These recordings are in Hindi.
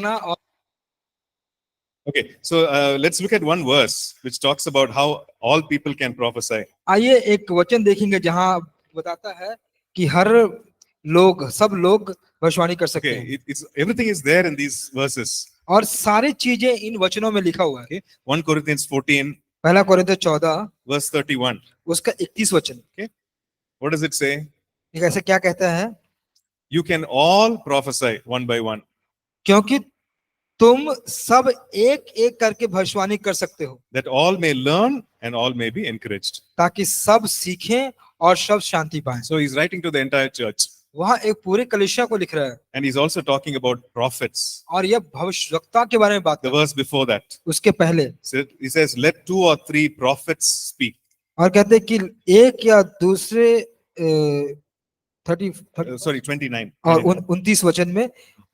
और Okay, so let's look at one verse which talks about how all people can prophesy. आइए एक वचन देखेंगे जहां बताता है कि हर लोग सब लोग भविष्यवाणी कर सकते Okay, हैं it's everything is there in these verses. और सारी चीजें इन वचनों में लिखा हुआ है। Okay, 1 Corinthians 14, पहला कोरिन्थियों 14 verse 31. उसका 31 वचन Okay, what does it say? ये कैसे क्या कहता है? You can all prophesy one by one. क्योंकि तुम सब एक एक करके भविष्यवाणी कर सकते हो That all may learn and all may be encouraged. ताकि सब सीखें और सब शांति पाएं। So he's writing to the entire church. वहां एक पूरे कलीसिया को लिख रहा है And he's also talking about prophets. और यह भविष्यवक्ता के बारे में बात The कर रहा verse before that. है। उसके पहले So he says, let 2 or 3 prophets speak. और कहते हैं कि एक या दूसरे 29. और 29 वचन में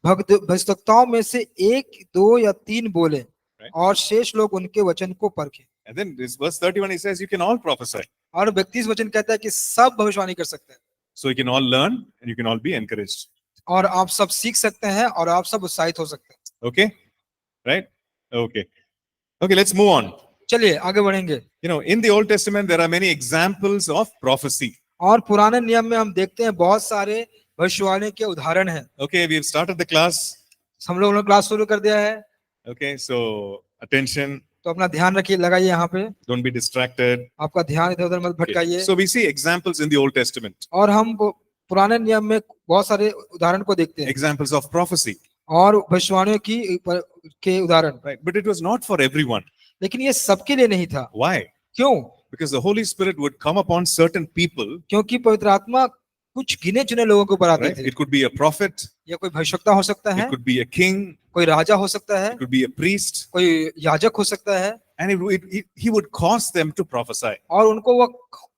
भविष्यवक्ताओं में से एक दो या तीन बोले और शेष लोग उनके वचन को परखें। And then this verse 31 he says you can all prophesy. और 32 वचन कहता है कि सब भविष्यवाणी कर सकते हैं So you can all learn and you can all be encouraged. और आप सब सीख सकते हैं और आप सब उत्साहित हो सकते हैं। Okay? Right? Okay. Okay, let's move on. चलिए आगे बढ़ेंगे। You know, in the Old Testament there are many examples of prophecy. और पुराने नियम में हम देखते हैं बहुत सारे भविष्यवाणी के उदाहरण हैं। Okay, we've started the class. हम लोगों ने क्लास शुरू कर दिया है। Okay, so attention. तो अपना ध्यान रखिए लगाइए यहाँ पे। Don't be distracted. आपका ध्यान इधर-उधर मत भटकाइए। So we see examples in the Old Testament. और हम पुराने नियम में बहुत सारे उदाहरण को देखते हैं। Examples of prophecy. और भविष्यवाणियों के उदाहरण। Right, but it was not for everyone. लेकिन ये सबके लिए नहीं था। Why? क्यों? Because the Holy Spirit would come upon certain people. क्योंकि पवित्र आत्मा कुछ गिने चुने लोगों के ऊपर आते Right? थे। It could be a prophet. या कोई भविष्यवक्ता हो सकता है। It could be a king. कोई राजा हो सकता है। It could be a priest. कोई याजक हो सकता है। And he would cause them to prophesy. और उनको वो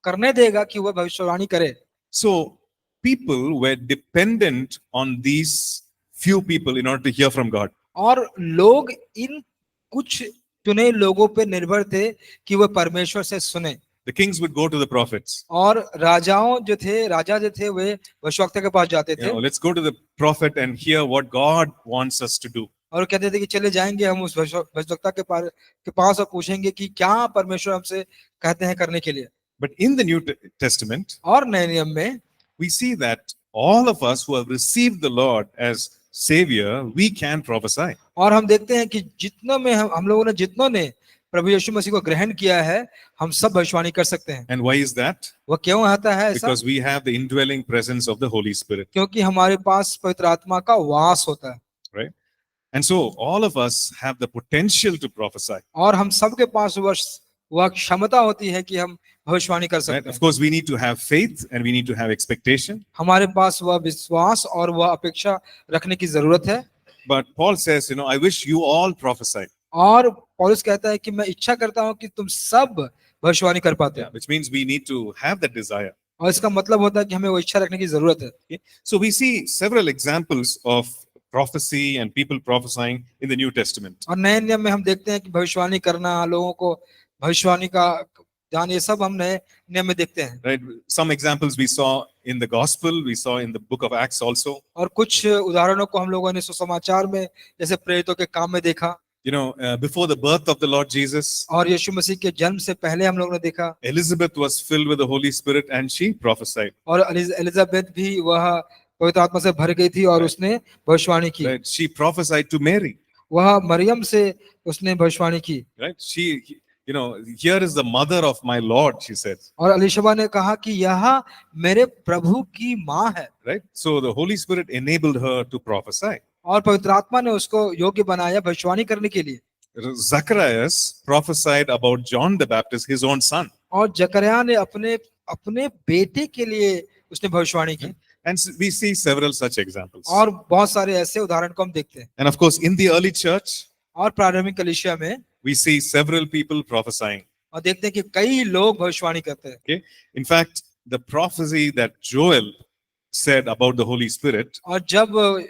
करने देगा कि वह भविष्यवाणी करे। So people were dependent on these few people in order to hear from God. और लोग इन कुछ चुने लोगों पे निर्भर थे कि वह परमेश्वर से सुने। The kings would go to the prophets. और राजा जो थे वे भविष्यवक्ता के पास जाते थे। Let's go to the prophet and hear what God wants us to do. और कहते थे कि चले जाएंगे हम उस भविष्यवक्ता के पास और पूछेंगे कि क्या परमेश्वर हमसे कहते हैं करने के लिए। But in the New Testament, और नए नियम में we see that all of us who have received the Lord as Savior, we can prophesy. और हम देखते हैं कि जितनों में हम लोगों ने जितनों ने प्रभु यीशु मसीह को ग्रहण किया है हम सब भविष्यवाणी कर सकते हैं। And why is that? वो क्यों आता है ऐसा? Because we have the indwelling presence of the Holy Spirit. क्योंकि हमारे पास पवित्र आत्मा का वास होता है। Right? And so all of us have the potential to prophesy. और हम सबके पास वह क्षमता होती है कि हम भविष्यवाणी कर सकते Right? हैं। Of course, we need to have faith and we need to have expectation. हमारे पास वह विश्वास और वह अपेक्षा रखने की जरूरत है। But Paul says, you know, I wish you all prophesy. और पौलुस कहता है कि मैं इच्छा करता हूं कि तुम सब भविष्यवाणी कर पाते हो। Which means we need to have that desire. और इसका मतलब होता है कि हमें वो इच्छा रखने की जरूरत है। Okay? So we see several examples of prophecy and people prophesying in the New Testament. और नए नियम में हम देखते हैं कि भविष्यवाणी करना लोगों को भविष्यवाणी का ज्ञान ये सब हम नए नियम में देखते हैं। Right? Some examples we saw in the gospel, we saw in the book of Acts also. और कुछ उदाहरणों को हम लोगों ने सुसमाचार में जैसे प्रेरितों के काम में देखा। You know, before the birth of the Lord Jesus, और यीशु मसीह के जन्म से पहले हम लोगों ने देखा Elizabeth was filled with the Holy Spirit and she prophesied. और एलिजाबेथ भी वह पवित्र आत्मा से भर गई थी और उसने भविष्यवाणी की। Right? She prophesied to Mary. वह मरियम से उसने भविष्यवाणी की। Right? She, you know, here is the mother of my Lord, she said. और अलीशबा ने कहा कि यह मेरे प्रभु की माँ है। Right? So the Holy Spirit enabled her to prophesy. और पवित्र आत्मा ने उसको योग्य बनाया भविष्यवाणी करने के लिए। Zacharias prophesied about John the Baptist, his own son. और जकरया ने अपने बेटे के लिए उसने भविष्यवाणी की। And we see several such examples. और बहुत सारे ऐसे उदाहरण को हम देखते हैं। And of course, in the early church, और प्रारंभिक कलीसिया में we see several people prophesying. और देखते हैं कि कई लोग भविष्यवाणी करते हैं। Okay? In fact, the prophecy that Joel said about the Holy Spirit, और जब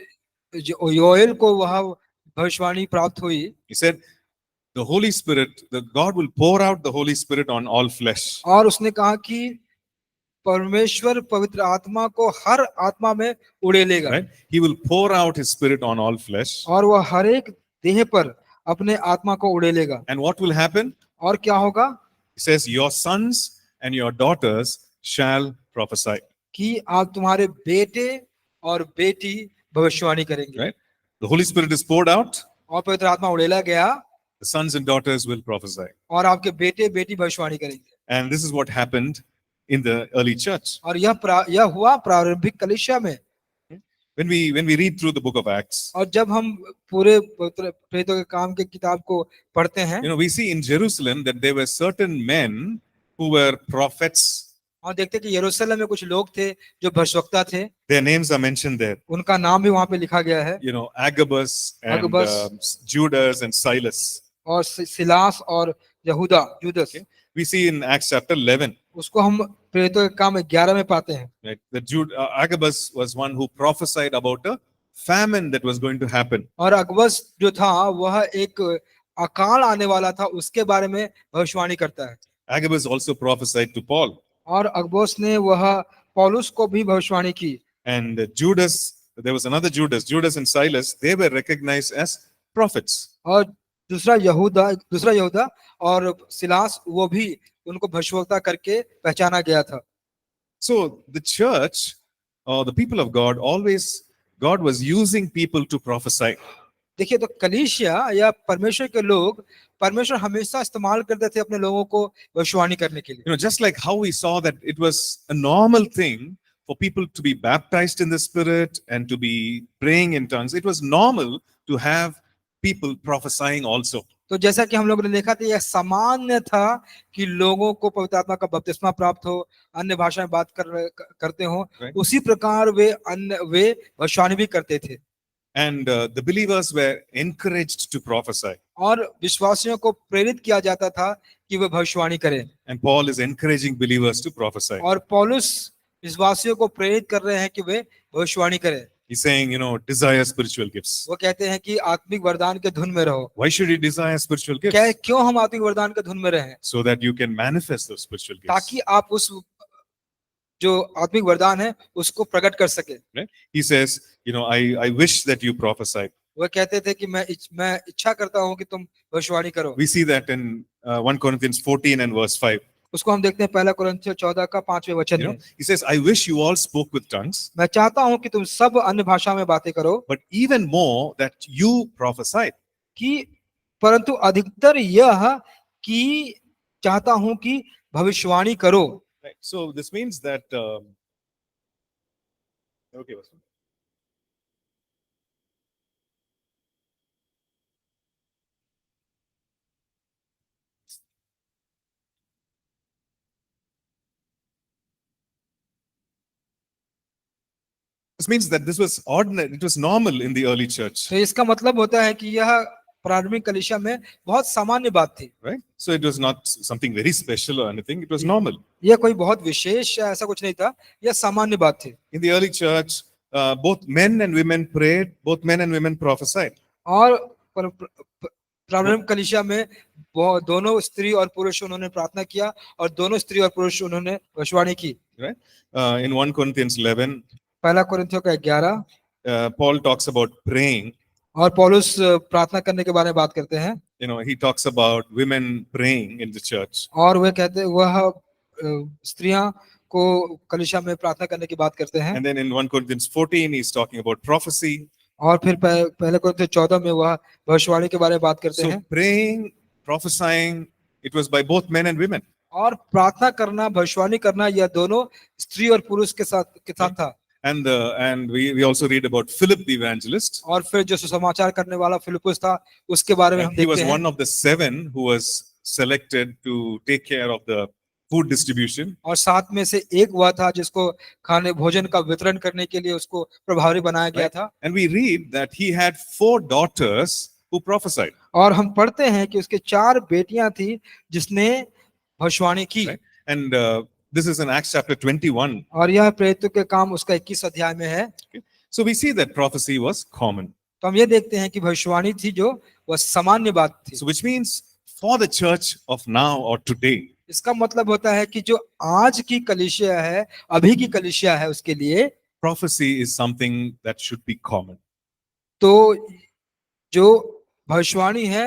योएल को वह भविष्यवाणी प्राप्त हुई, he said, the Holy Spirit, the God will pour out the Holy Spirit on all flesh. और उसने कहा कि परमेश्वर पवित्र आत्मा को हर आत्मा में उड़ेलेगा, right? He will pour out his spirit on all flesh. और वह हर एक देह पर अपने आत्मा को उड़ेलेगा। And what will happen? और क्या होगा He says, your sons and your daughters shall prophesy. कि आप तुम्हारे बेटे और बेटी भविष्यवाणी करेंगे, Right? The Holy Spirit is poured out. और पवित्र आत्मा उड़ेला गया, The sons and daughters will prophesy. और आपके बेटे बेटी भविष्यवाणी करेंगे। And this is what happened in the early church. और यह हुआ प्रारंभिक कलीसिया में। When we read through the book of Acts, और जब हम पूरे प्रेरितों के काम के किताब को पढ़ते हैं, we see in Jerusalem that there were certain men who were prophets. और देखते हैं कि यरूशलेम में कुछ लोग थे जो भविष्यवक्ता थे, Their names are mentioned there. उनका नाम भी वहां पे लिखा गया है, Agabus and Judas and Silas. और सिलास और यहूदा, जुदस। We see in Acts chapter 11. उसको हम प्रेरितों के काम 11 में पाते हैं। Right? That Agabus was one who prophesied about a famine that was going to happen. और अगबस जो था वह एक अकाल आने वाला था, उसके बारे में भविष्यवाणी करता है। Agabus also prophesied to Paul. और अगबस ने वह पौलुस को भी भविष्यवाणी की। And Judas, there was another Judas and Silas, they were recognized as prophets. और दूसरा यहूदा और सिलास, वो भी उनको भविष्यवक्ता करके पहचाना गया था। So the church or the people of God, always God was using people to prophesy. देखिए, तो कलीसिया या परमेश्वर के लोग, परमेश्वर हमेशा इस्तेमाल करते थे अपने लोगों को भविष्यवाणी करने के लिए। Just like how we saw that it was a normal thing for people to be baptized in the Spirit and to be praying in tongues. It was normal to have people prophesying also. तो जैसा कि हम लोगों ने देखा था, यह सामान्य था कि लोगों को पवित्र आत्मा का बपतिस्मा प्राप्त हो, अन्य भाषा में बात करते हो, उसी प्रकार वे भविष्यवाणी भी करते थे। And the believers were encouraged to prophesy. और विश्वासियों को प्रेरित किया जाता था कि वे भविष्यवाणी करें। And Paul is encouraging believers to prophesy. और पौलुस विश्वासियों को प्रेरित कर रहे हैं कि वे भविष्यवाणी करें। He's saying, desire spiritual gifts. वो कहते हैं कि आत्मिक वरदान के धुन में रहो। Why should you desire spiritual gifts? क्यों हम आत्मिक वरदान के धुन में रहें? So that you can manifest those spiritual gifts. ताकि आप उस जो आत्मिक वरदान है उसको प्रकट कर सके। Right? He says, I wish that you prophesy. वो कहते थे कि मैं इच्छा करता हूं कि तुम भविष्यवाणी करो। We see that in 1 Corinthians 14 and verse 5. उसको हम देखते हैं 1 कुरिन्थियों 14 का 5वें वचन में। He says, I wish you all spoke with tongues. मैं चाहता हूं कि तुम सब अन्य भाषा में बातें करो। But even more that you prophesy. कि परंतु अधिकतर यह कि चाहता हूं कि भविष्यवाणी करो। Right. So this means that okay. This means that this was ordinary, it was normal in the early church. तो इसका मतलब होता है कि यह प्रारंभिक कलीसिया में बहुत सामान्य बात थी। Right? So it was not something very special or anything, it was normal. यह कोई बहुत विशेष या ऐसा कुछ नहीं था, यह सामान्य बात थी। In the early church, both men and women prayed, both men and women prophesied. और प्रारंभिक कलीसिया में दोनों स्त्री और पुरुष उन्होंने प्रार्थना किया, और दोनों स्त्री और पुरुष उन्होंने भविष्यवाणी की। Right? In 1 Corinthians 11, 1 कुरिन्थियों का 11, Paul talks about praying. और पौलुस प्रार्थना करने के बारे में बात करते हैं। He talks about women praying in the church. और वह कहते हैं वह स्त्रियां को कलीसिया में प्रार्थना करने की बात करते हैं। And then in 1 Corinthians 14 he's talking about prophecy. और फिर 1 कुरिन्थियों 14 में वह भविष्यवाणी के बारे में बात करते हैं। So praying, prophesying, it was by both men and women. और प्रार्थना करना, भविष्यवाणी करना, यह दोनों स्त्री और पुरुष के साथ था। And we also read about Philip the evangelist. और फिर जो सुसमाचार करने वाला फिलिपुस था, उसके बारे में हम He was देखते हैं। one of the 7 who was selected to take care of the food distribution. और 7 में से एक हुआ था जिसको खाने भोजन का वितरण करने के लिए उसको प्रभारी बनाया गया था। And we read that he had 4 daughters who prophesied. और हम पढ़ते हैं कि उसके 4 बेटियां थी जिसने भविष्यवाणी की। And this is in Acts chapter 21. और यह प्रेरितों के काम उसका 21 अध्याय में है। So we see that prophecy was common. तो हम ये देखते हैं कि भविष्यवाणी थी जो वह सामान्य बात थी। So which means for the church of now or today, इसका मतलब होता है कि जो आज की कलीसिया है, अभी की कलीसिया है, उसके लिए prophecy is something that should be common. तो जो भविष्यवाणी है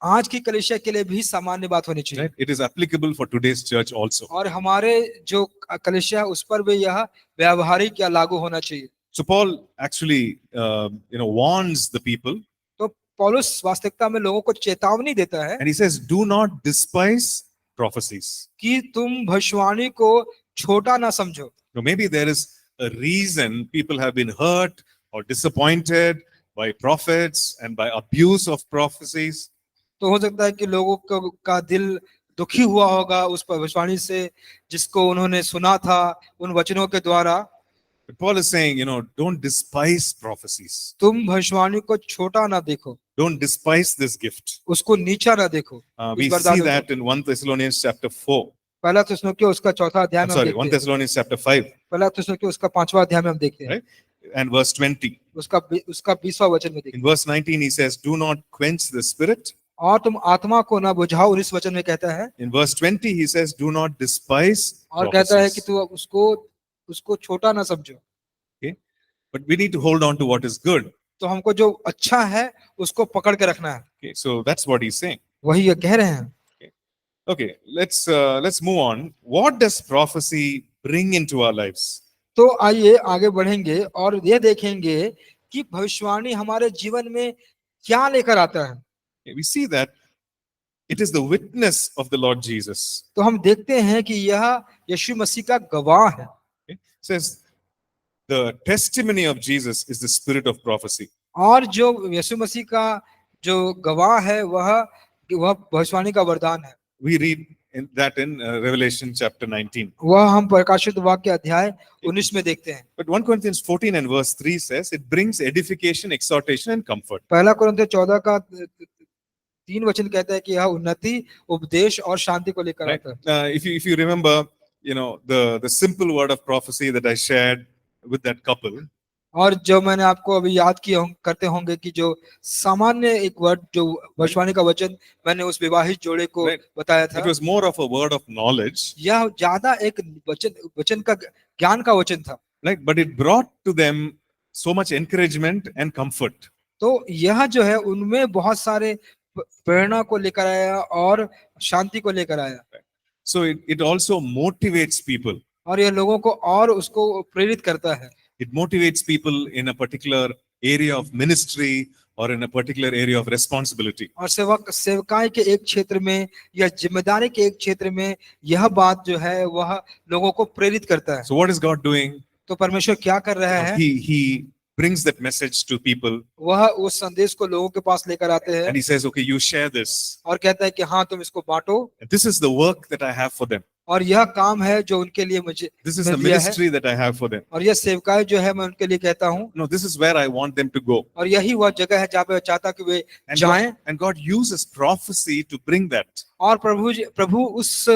आज की कलीसिया के लिए भी सामान्य बात होनी चाहिए, Right? It is applicable for today's church also. और हमारे जो कलीसिया है उस पर भी यह व्यावहारिक या लागू होना चाहिए। So Paul actually, warns the people, तो पौलुस वास्तविकता में लोगों को चेतावनी देता है and he says, "Do not despise prophecies." कि तुम भविष्यवाणी को छोटा ना समझो। Now, maybe there is a reason people have been hurt or disappointed by prophets and by abuse of prophecies. तो हो सकता है कि लोगों का दिल दुखी हुआ होगा उस भविष्यवाणी से जिसको उन्होंने सुना था उन वचनों के द्वारा। But Paul is saying, don't despise prophecies. तुम भविष्यवाणी को छोटा ना देखो, Don't despise this gift. उसको नीचा ना देखो। We इस see वरदान को। that in 1 Thessalonians chapter 4. पहला थिस्सलुनीकियों उसका चौथा अध्याय I'm में हम sorry, देखते 1 हैं। Thessalonians chapter 5, पहला थिस्सलुनीकियों उसका 5वां अध्याय में हम देखते हैं, right? And verse 20. उसका 20वां वचन में देखते In हैं। verse 19, he says, "Do not quench the spirit." और तुम आत्मा को ना बुझाओ, इस वचन में कहता है। In verse 20, he says, "Do not despise और कहता है कि prophecies." तू उसको छोटा ना समझो। Okay? But we need to hold on to what is good. तो हमको जो अच्छा है उसको पकड़ के रखना है, Okay, so that's what he's saying. वही ये कह रहे हैं। Okay, let's move on. What does prophecy bring into our lives? तो आइए आगे बढ़ेंगे और ये देखेंगे कि भविष्यवाणी हमारे जीवन में क्या लेकर आता है। Okay, we see that it is the witness of the Lord Jesus. तो हम देखते हैं कि यह यीशु मसीह का गवाह है। Okay? It says the testimony of Jesus is the spirit of prophecy. और जो यीशु मसीह का जो गवाह है वह भविष्यवाणी का वरदान है। We read that in Revelation chapter 19. वह हम प्रकाशित वाक्य अध्याय 19 में देखते हैं। But 1 Corinthians 14 and verse 3 says it brings edification, exhortation, and comfort. पहला कुरिन्थियों 14 का 3 वचन कहता है कि यह उन्नति, उपदेश और शांति को लेकर Right? आता है। If you remember, the simple word of prophecy that I shared with that couple, और जो मैंने आपको अभी याद किया करते होंगे कि जो सामान्य एक वर्ड जो भविष्यवाणी का वचन मैंने उस विवाहित जोड़े को Right. बताया था, it was more of a word of knowledge, यह ज्यादा एक वचन का ज्ञान का वचन था। right? But it brought to them so much encouragement and comfort. तो यह जो है उनमें बहुत सारे प्रेरणा को लेकर आया और शांति को लेकर आया। So it also motivates people. और यह लोगों को और उसको प्रेरित करता है। It motivates people in a particular area of ministry or in a particular area of responsibility. और सेवकाई के एक क्षेत्र में या जिम्मेदारी के एक क्षेत्र में यह बात जो है वह लोगों को प्रेरित करता है। So what is God doing? तो परमेश्वर क्या कर रहा है? He brings that message to people. वह उस संदेश को लोगों के पास लेकर आते हैं And he says, okay, you share this. और कहता है कि हाँ तुम इसको बांटो। And this is the work that I have for them. और यह काम है जो उनके लिए मुझे This is the दिया है। ministry that I have for them. और यह सेवकाई जो है मैं उनके लिए कहता हूँ। No, this is where I want them to go. और यही वह जगह है जहाँ पे चाहता कि वे जाएं। And God uses prophecy to bring that. और प्रभु उस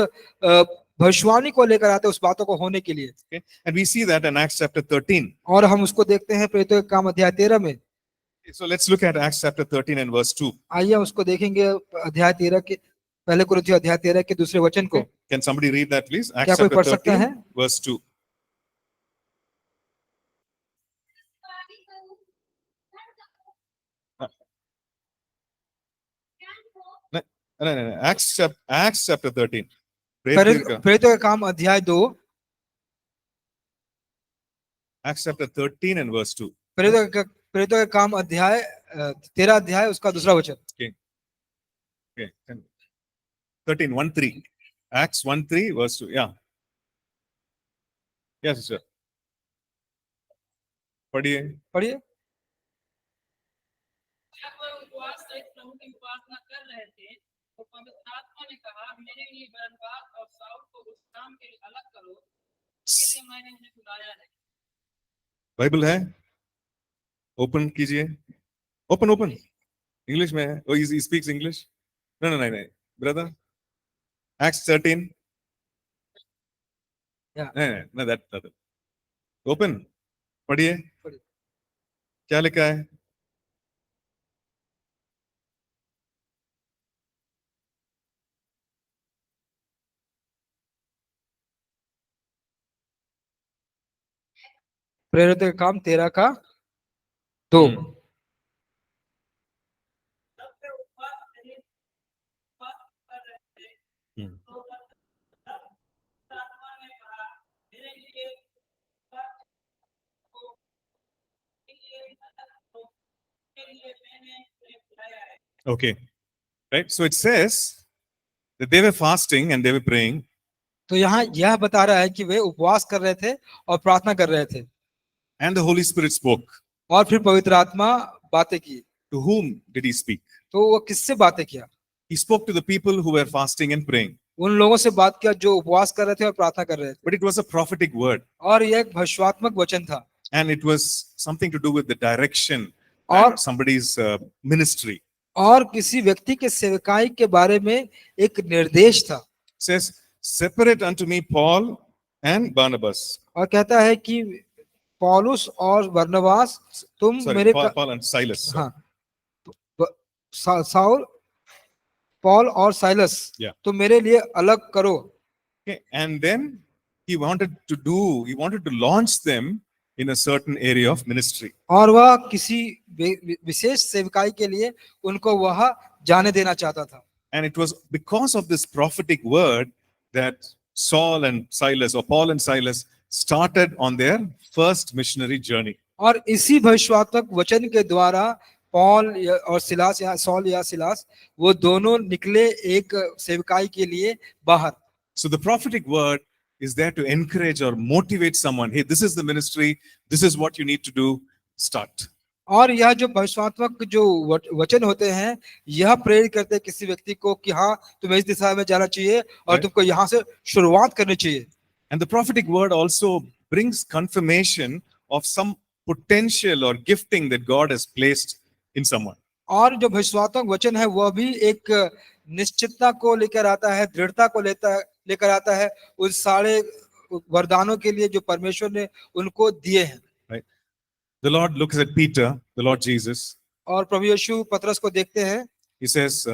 भविष्यवाणी को लेकर आते उस बातों को होने के लिए। Okay? And we see that in Acts chapter 13. और हम उसको देखते हैं प्रेरितों के काम अध्याय 13 में। So let's look at Acts chapter 13 and verse 2. आइए उसको देखेंगे अध्याय 13 के पहले कुरिन्थियों अध्याय 13 के दूसरे वचन को। Can somebody read that please? क्या Acts कोई chapter पढ़ सकता 13 है? verse 2. No. Acts chapter 13. प्रेरितों के काम अध्याय 2। Acts chapter 13 and verse 2. प्रेरितों के काम अध्याय 13 अध्याय उसका दूसरा वचन। Okay. 13:1-3. Acts 1:3 verse 2. Yeah. Yes, sir. पढ़िए। जब वह उपवास सहित प्रभु की उपासना कर रहे थे तो पवित्र आत्मा ने कहा मेरे लिए बरनबास और शाऊल को उस काम के लिए अलग करो इसके लिए मैंने उन्हें बुलाया है। बाइबल है? ओपन कीजिए। ओपन इंग्लिश में है। Oh, he speaks English? No, brother. Acts 13. Yeah. No, that. Open. पढ़िए। क्या लिखा है? प्रेरित का काम 13 का 2। जब वे उपवास कर रहे थे तो पवित्र आत्मा ने कहा मेरे लिए मैंने उन्हें बुलाया है। Okay, right? So it says that they were fasting and they were praying, तो यहाँ यह बता रहा है कि वे उपवास कर रहे थे और प्रार्थना कर रहे थे, and the Holy Spirit spoke. और फिर पवित्र आत्मा बातें की। To whom did he speak? तो वो किससे बातें किया? He spoke to the people who were fasting and praying. उन लोगों से बात किया जो उपवास कर रहे थे और प्रार्थना कर रहे थे, But it was a prophetic word, और यह एक भविष्यवात्मक वचन था, and it was something to do with the direction Or- of somebody's ministry. और किसी व्यक्ति के सेवकाई के बारे में एक निर्देश था। It says, separate unto me Paul and Barnabas. और कहता है कि पौलुस और बरनबास तुम Sorry, मेरे Paul and Silas. हाँ, साउल, पॉल और साइलस Yeah. तुम मेरे लिए अलग करो। Okay. And then he wanted to launch them in a certain area of ministry. और वह किसी विशेष सेवकाई के लिए उनको वह जाने देना चाहता था। And it was because of this prophetic word that Saul and Silas, or Paul and Silas, started on their first missionary journey. और इसी भविष्यवात्मक वचन के द्वारा पॉल और सिलास या सॉल या सिलास वो दोनों निकले एक सेवकाई के लिए बाहर। So the prophetic word is there to encourage or motivate someone. Hey, this is the ministry. This is what you need to do. Start. और यह जो भविष्यवात्मक जो वचन होते हैं यह प्रेरित करते हैं किसी व्यक्ति को कि हाँ तुम्हें इस दिशा में जाना चाहिए और Right. तुमको यहाँ से शुरुआत करनी चाहिए। And the prophetic word also brings confirmation of some potential or gifting that God has placed in someone. और जो भविष्यवात्मक वचन है वह भी एक निश्चितता को लेकर आता है, दृढ़ता को लेकर आता है उन सारे वरदानों के लिए जो परमेश्वर ने उनको दिए हैं। The Lord looks at Peter, the Lord Jesus. और प्रभु यीशु पतरस को देखते हैं, He says,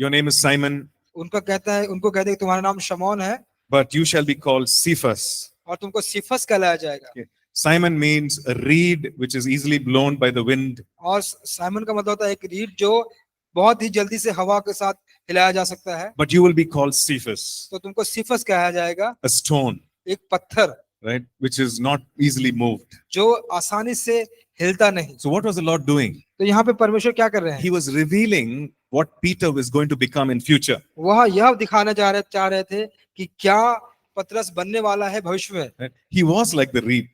your name is Simon, उनको कहते हैं कि तुम्हारा नाम शमौन है but you shall be called Cephas. और तुमको सिफस कहलाया जाएगा। Simon means a reed which is easily blown by the wind. और साइमन का मतलब होता है एक रीढ़ जो बहुत ही जल्दी से हवा के साथ हिलाया जा सकता है। But you will be called Cephas, तो तुमको सिफस कहा जाएगा, a stone, एक पत्थर right, which is not easily moved. जो आसानी से हिलता नहीं। So what was the Lord doing? तो यहाँ पे परमेश्वर क्या कर रहे हैं? He was revealing what Peter was going to become in future. वह यह दिखाना चाह रहे थे कि क्या पतरस बनने वाला है भविष्य में। Right? He was like the reed,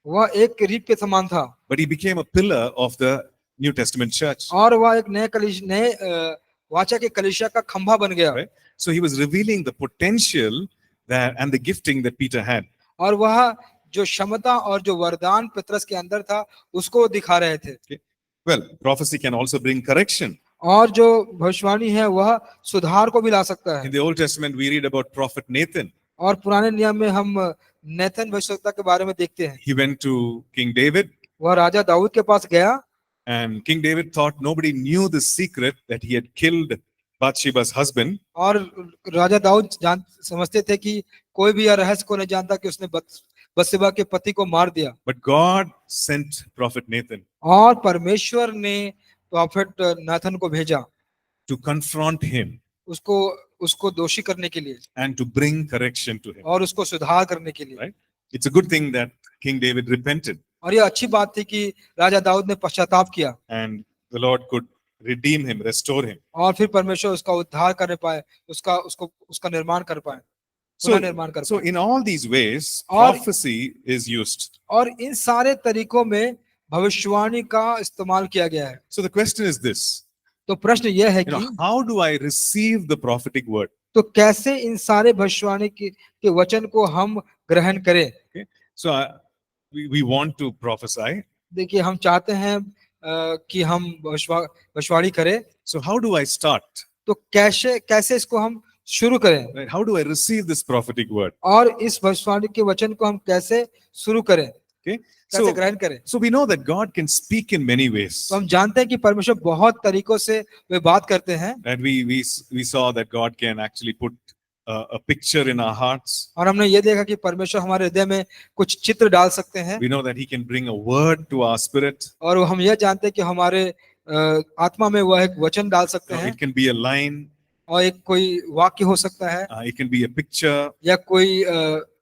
वह एक रीढ़ के समान था but he became a pillar of the New Testament church. और वह एक नए वाचा के कलीसिया का खंभा बन गया। Right? So he was revealing the potential that and the gifting that Peter had. और वह जो क्षमता और जो वरदान पतरस के अंदर था उसको दिखा रहे थे। Well, prophecy can also bring correction. और जो भविष्यवाणी है वह सुधार को भी ला सकता In है। the Old Testament, we read about prophet Nathan. और पुराने नियम में हम नेथन भविष्यवक्ता के बारे में देखते हैं। He went to King David, वह राजा दाऊद के पास गया and King David thought nobody knew the secret that he had killed Bathsheba's husband. और राजा दाऊद समझते थे कि कोई भी यह रहस्य को नहीं जानता कि उसने बत्शेबा के पति को मार दिया। But God sent prophet Nathan और परमेश्वर ने प्रॉफेट नाथन को भेजा to confront him उसको दोषी करने के लिए and to bring correction to him. और उसको सुधार करने के लिए। Right? It's a good thing that King David repented और यह अच्छी बात थी कि राजा दाऊद ने पश्चाताप किया and the Lord could redeem him, restore him. और फिर परमेश्वर उसका उद्धार कर पाए, उसका निर्माण कर पाए, निर्माण कर So पाए। in all these ways, और- prophecy is used. और इन सारे तरीकों में भविष्यवाणी का इस्तेमाल किया गया है। So the question is this, तो प्रश्न यह है कि how do I receive the prophetic word? तो कैसे इन सारे भविष्यवाणी के वचन को हम ग्रहण करें। So we want to prophesy. देखिए हम चाहते हैं कि हम भविष्यवाणी करें, So how do I start? तो कैसे इसको हम शुरू करें Right? How do I receive this prophetic word? और इस भविष्यवाणी के वचन को हम कैसे शुरू करें, Okay. कैसे ग्रहण करें। So we know that God can speak in many ways. तो हम जानते हैं कि परमेश्वर बहुत तरीकों से वे बात करते हैं। And we saw that God can actually put a picture in our hearts. और हमने ये देखा कि परमेश्वर हमारे हृदय में कुछ चित्र डाल सकते हैं, We know that he can bring a word to our spirit. और हम यह जानते हैं कि हमारे आत्मा में वह एक वचन डाल सकते हैं, It can be a line, और एक कोई वाक्य हो सकता है, it can be a picture, या कोई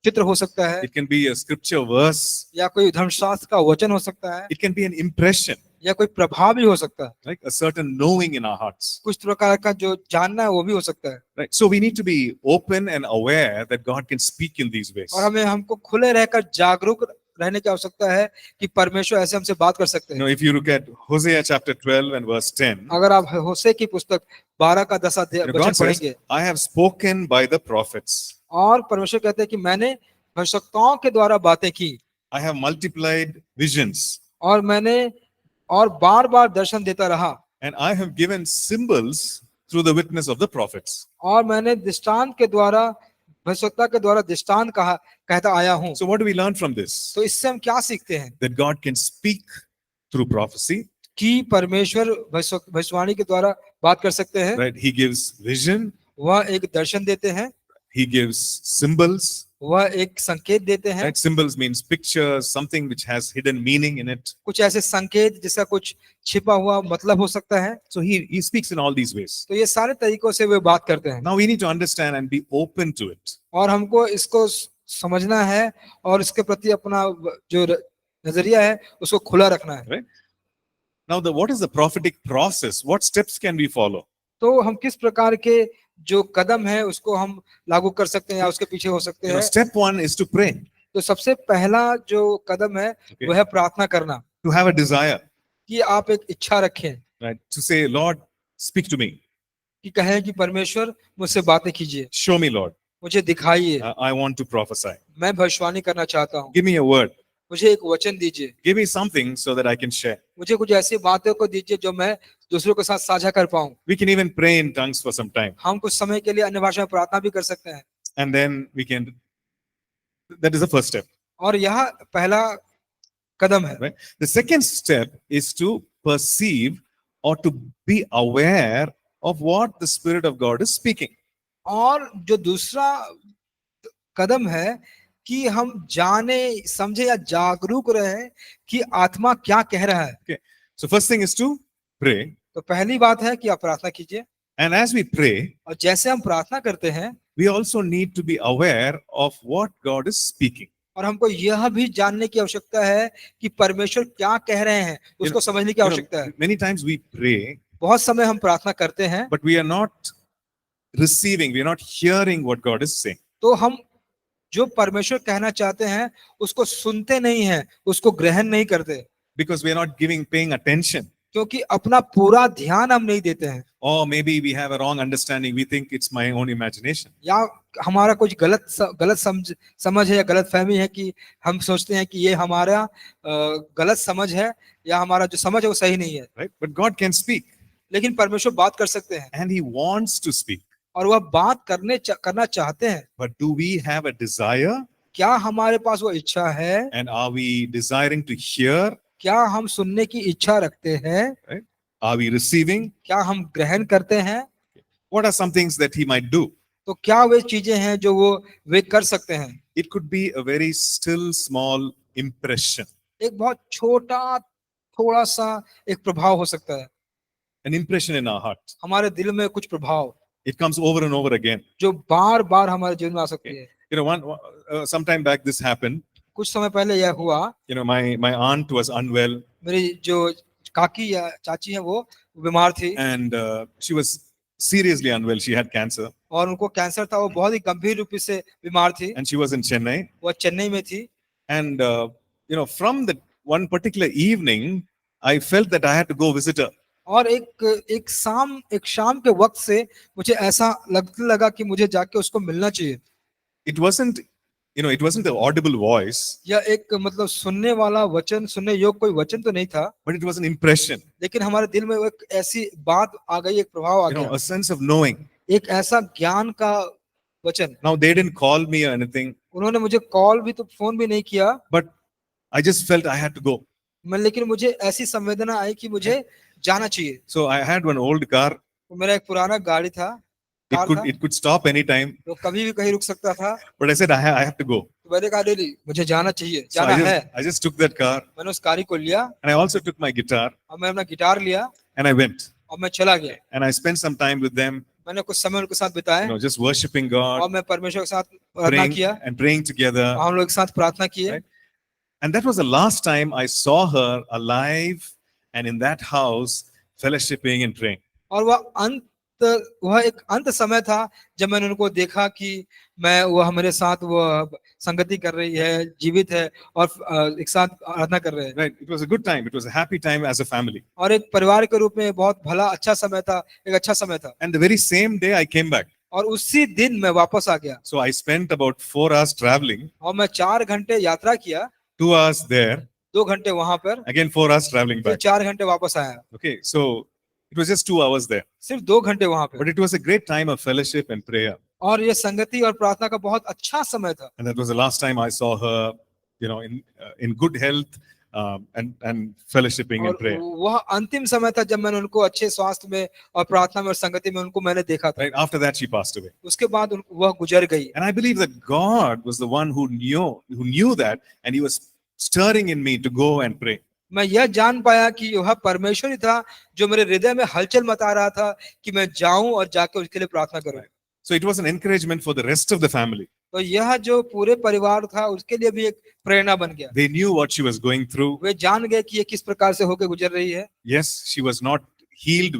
चित्र हो सकता है, it can be a scripture verse, या कोई धर्मशास्त्र का वचन हो सकता है, it can be an impression, या कोई प्रभाव भी हो सकता है, like a certain knowing in our hearts. कुछ प्रकार का जो जानना है वो भी हो सकता है। Right? So we need to be open and aware that God can speak in these ways. और हमको खुले रहकर जागरूक रहने की आवश्यकता है कि परमेश्वर ऐसे हमसे बात कर सकते You हैं। know, if you look at Hosea chapter 12 and verse 10, अगर आप होशे की पुस्तक 12 का 10 you know, वचन God says, पढ़ेंगे, I have spoken by the prophets. और परमेश्वर कहते हैं कि मैंने भविष्यवक्ताओं के द्वारा बातें की, I have multiplied visions, और मैंने और बार बार दर्शन देता रहा, and I have given symbols through the witness of the prophets. और मैंने दृष्टांत के द्वारा भविष्यवक्ता के द्वारा दृष्टांत कहता आया हूँ। So what do we learn from this? तो इससे हम क्या सीखते हैं? That God can speak through prophecy, कि परमेश्वर भविष्यवाणी के द्वारा बात कर सकते हैं, right? He gives vision, वह एक दर्शन देते हैं, he gives symbols, वह एक संकेत देते हैं, right? Symbols means pictures, something which has hidden meaning in it. कुछ ऐसे संकेत जिसका कुछ छिपा हुआ मतलब हो सकता है। So he speaks in all these ways. तो ये सारे तरीकों से वे बात करते हैं, Now we need to understand and be open to it. और हमको इसको समझना है और इसके प्रति अपना जो नजरिया है उसको खुला रखना है। Right? Now what is the prophetic process? What steps can we follow? तो हम किस प्रकार के जो कदम है उसको हम लागू कर सकते हैं या उसके पीछे हो सकते You know, हैं? step one is to pray, तो सबसे पहला जो कदम है Okay. वह है प्रार्थना करना, to have a desire, कि आप एक इच्छा रखें, right? To say, Lord, speak to me. कि कहें कि परमेश्वर मुझसे बातें कीजिए, Show me, Lord. मुझे दिखाइए, I want to prophesy. मैं भविष्यवाणी करना चाहता हूँ, Give me a word. मुझे एक वचन दीजिए, Give me something so that I can share. मुझे कुछ ऐसी बातों को दीजिए जो मैं दूसरों के साथ साझा कर पाऊं। We can even pray in tongues for some time. हम कुछ समय के लिए अन्य भाषा में प्रार्थना भी कर सकते हैं, And then we can, that is the first step. और यह पहला कदम है। Right? The second step is to perceive or to be aware of what the Spirit of God is speaking. और जो दूसरा कदम है कि हम जाने समझे या जागरूक रहे कि आत्मा क्या कह रहा है। So first thing is to pray. तो पहली बात है कि आप प्रार्थना कीजिए, And as we pray, और जैसे हम प्रार्थना करते हैं, we also need to be aware of what God is speaking. और हमको यह भी जानने की आवश्यकता है कि परमेश्वर क्या कह रहे हैं, उसको समझने की You know, आवश्यकता है। many times we pray, बहुत समय हम प्रार्थना करते हैं, but we are not receiving, we are not hearing what God is saying. तो हम जो परमेश्वर कहना चाहते हैं उसको सुनते नहीं हैं, उसको ग्रहण नहीं करते, Because we are not paying attention. क्योंकि अपना पूरा ध्यान हम नहीं देते हैं, Or maybe we have a wrong understanding. We think it's my own imagination. या हमारा कुछ गलत समझ है या गलत फहमी है कि हम सोचते हैं कि ये हमारा गलत समझ है या हमारा जो समझ है वो सही नहीं है। Right? But God can speak. लेकिन परमेश्वर बात कर सकते हैं, And He wants to speak. और वह बात करना चाहते हैं। But do we have a desire? क्या हमारे पास वो इच्छा है? And are we desiring to hear? क्या हम सुनने की इच्छा रखते हैं? Are we receiving? क्या हम ग्रहण करते हैं? What are some things that He might do? तो क्या वे चीजें हैं जो वे कर सकते हैं? It could be a very still, small impression. एक बहुत छोटा थोड़ा सा एक प्रभाव हो सकता है, An impression in our heart. हमारे दिल में कुछ प्रभाव It comes over and over again. जो बार बार हमारे जीवन में आ सकती है। You know, some time back this happened. कुछ समय पहले यह हुआ, You know, my aunt was unwell, मेरी जो काकी या चाची है वो बीमार थी, and she was seriously unwell. She had cancer, और उनको कैंसर था, वो बहुत ही गंभीर रूप से बीमार थी, and she was in Chennai. वो चेन्नई में थी। And you know, from that one particular evening, I felt that I had to go visit her. और एक शाम के वक्त से मुझे ऐसा लगने लगा कि मुझे जाके उसको मिलना चाहिए। It wasn't, you know, it wasn't the audible voice, यह एक मतलब सुनने वाला वचन, सुनने योग्य कोई वचन तो नहीं था, but it was an impression. लेकिन हमारे दिल में एक ऐसी बात आ गई, एक प्रभाव आ You know, गया, a sense of knowing. एक ऐसा ज्ञान का वचन। Now they didn't call me or anything, उन्होंने मुझे कॉल भी तो फोन भी नहीं किया, but I just felt I had to go. लेकिन मुझे ऐसी संवेदना आई कि मुझे जाना चाहिए। So I had one old car, तो मेरा एक पुराना गाड़ी था, कार था, It could stop anytime, तो कभी भी कहीं रुक सकता था। but I said, I have to go. तो मैंने कहा नहीं, मुझे जाना चाहिए, So जाना है। I just took that car मैंने उस कार को लिया and I also took my guitar और मैं अपना गिटार लिया and I went और मैं चला गया। and I spent some time with them, मैंने कुछ समय उनके साथ बिताया just worshiping और God, मैं परमेश्वर के साथ प्रार्थना किया and praying together. और हम लोग एक साथ प्रार्थना किए। Right. And that was the last time I saw her alive and in that house fellowshipping and praying. और वह एक अंत समय था जब मैंने उनको देखा कि वह हमारे साथ वो संगति कर रही है, जीवित है और एक साथ आराधना कर रहे हैं। Right. It was a good time. It was a happy time as a family. और एक परिवार के रूप में बहुत भला अच्छा समय था, एक अच्छा समय था। And the very same day I came back. और उसी दिन मैं वापस आ गया। So I spent about 4 hours traveling, और मैं 4 घंटे यात्रा किया, 2 hours there, 2 घंटे वहां पर, again 4 hours traveling फिर back. 4 घंटे वापस आया। Okay, so it was just 2 hours there. सिर्फ 2 घंटे वहां पे। But it was a great time of fellowship and prayer. और ये संगति और प्रार्थना का बहुत अच्छा समय था। And that was the last time I saw her, in good health, and fellowshipping and और prayer. वह अंतिम समय था जब मैंने उनको अच्छे स्वास्थ्य में और प्रार्थना में और संगति में उनको मैंने देखा था। Right after that, she passed away. उसके बाद वह गुजर गई। And I believe that God was the one who knew that, and He was stirring in me to go and pray. मैं यह जान पाया कि वह परमेश्वर ही था जो मेरे हृदय में हलचल मचा रहा था कि मैं जाऊं और जाके उसके लिए प्रार्थना करूं। So it was an encouragement for the rest of the family. तो यह जो पूरे परिवार था उसके लिए भी एक प्रेरणा बन गया। They knew what she was going through. वे जान गए कि ये किस प्रकार से होकर गुजर रही है। Yes, she was not healed.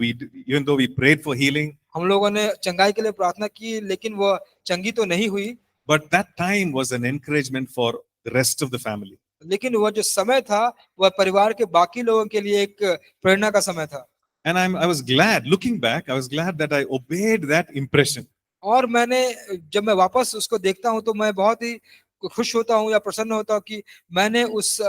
Even though we prayed for healing, हम लोगों ने चंगाई के लिए प्रार्थना की, लेकिन वह चंगी तो नहीं हुई। but that time was an encouragement for the rest of the family. लेकिन वह जो समय था वह परिवार के बाकी लोगों के लिए एक प्रेरणा का समय था। And I was glad, looking back, I was glad that I obeyed that impression. और जब मैं वापस उसको देखता हूं तो मैं बहुत ही खुश होता हूं या प्रसन्न होता हूं कि मैंने उस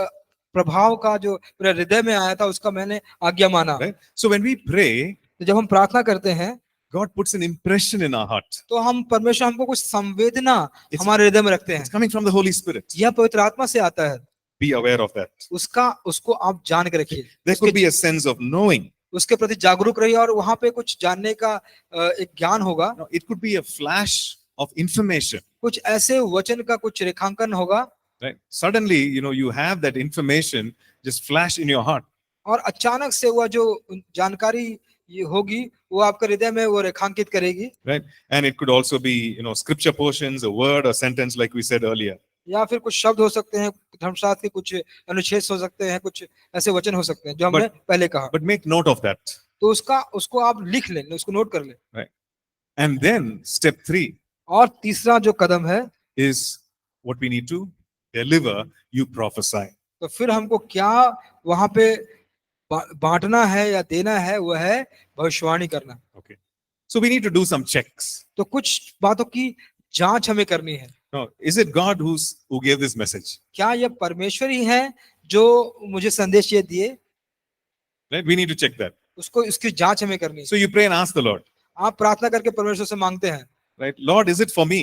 प्रभाव का जो मेरे हृदय में आया था उसका मैंने आज्ञा माना। Right? So when we pray, तो जब हम प्रार्थना करते हैं God puts an impression in our heart. तो परमेश्वर हमको कुछ संवेदना हमारे हृदय में रखते It's हैं। coming from the Holy Spirit. यह पवित्र आत्मा से आता है। Be aware of that. उसको आप जान के रखिए। There could be a sense of knowing. उसके प्रति जागरूक रहिए और वहां पे कुछ जानने का एक ज्ञान होगा। No, it could be a flash of information. कुछ ऐसे वचन का कुछ रेखांकन होगा। Right? Suddenly, you have that information just flash in your heart. और अचानक से वह जो जानकारी ये होगी वो आपके हृदय में वो रेखांकित करेगी। Right? And it could also be, scripture portions, a word or sentence like we said earlier. या फिर कुछ शब्द हो सकते हैं, धर्मशास्त्र के कुछ अनुच्छेद हो सकते हैं, कुछ ऐसे वचन हो सकते हैं जो हमने पहले कहा। But make note of that. तो उसको आप लिख लें, उसको नोट कर लें। Right? And then step 3 और तीसरा जो कदम है is what we need to deliver, you prophesy. तो फिर हमको क्या वहां पे बांटना है या देना है, वह है भविष्यवाणी करना। Okay. So we need to do some checks. तो कुछ बातों की जांच हमें करनी है। No, is it God who gave this message? क्या यह परमेश्वर ही है जो मुझे संदेश ये दिए? Right? We need to check that. उसकी जांच हमें करनी है। So you pray and ask the Lord. आप प्रार्थना करके परमेश्वर से मांगते हैं। Right? Lord, is it for me?